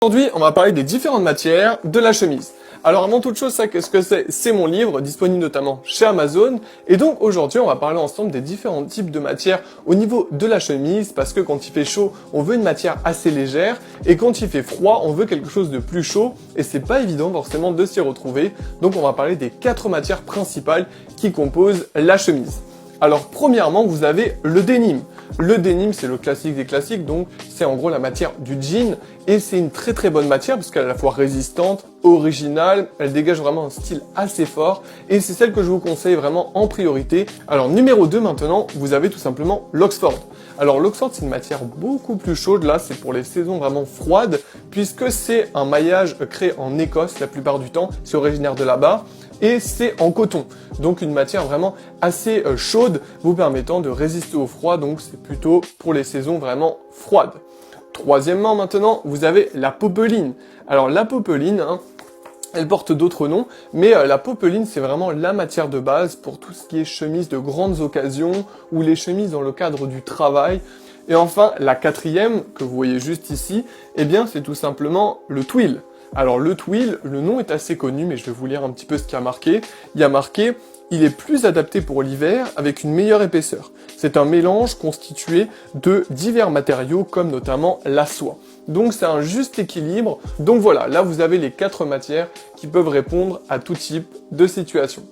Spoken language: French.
Aujourd'hui, on va parler des différentes matières de la chemise. Alors avant toute chose, ça, qu'est-ce que c'est? C'est mon livre, disponible notamment chez Amazon. Et donc aujourd'hui, on va parler ensemble des différents types de matières au niveau de la chemise, parce que quand il fait chaud, on veut une matière assez légère, et quand il fait froid, on veut quelque chose de plus chaud, et c'est pas évident forcément de s'y retrouver. Donc on va parler des 4 matières principales qui composent la chemise. Alors premièrement, vous avez le denim. Le denim, c'est le classique des classiques, donc c'est en gros la matière du jean, et c'est une très bonne matière parce qu'elle est à la fois résistante, originale, elle dégage vraiment un style assez fort, et c'est celle que je vous conseille vraiment en priorité. Alors numéro 2 maintenant, vous avez tout simplement l'Oxford. Alors l'Oxford, c'est une matière beaucoup plus chaude, là c'est pour les saisons vraiment froides, puisque c'est un maillage créé en Écosse la plupart du temps, c'est originaire de là-bas, et c'est en coton, donc une matière vraiment assez chaude, vous permettant de résister au froid, donc c'est plutôt pour les saisons vraiment froides. Troisièmement maintenant, vous avez la popeline. Alors la popeline, elle porte d'autres noms, mais la popeline, c'est vraiment la matière de base pour tout ce qui est chemise de grandes occasions, ou les chemises dans le cadre du travail. Et enfin, la quatrième, que vous voyez juste ici, eh bien c'est tout simplement le twill. Alors le twill, le nom est assez connu, mais je vais vous lire un petit peu ce qu'il y a marqué. Il y a marqué « Il est plus adapté pour l'hiver avec une meilleure épaisseur ». C'est un mélange constitué de divers matériaux comme notamment la soie. Donc c'est un juste équilibre. Donc voilà, là vous avez les 4 matières qui peuvent répondre à tout type de situation.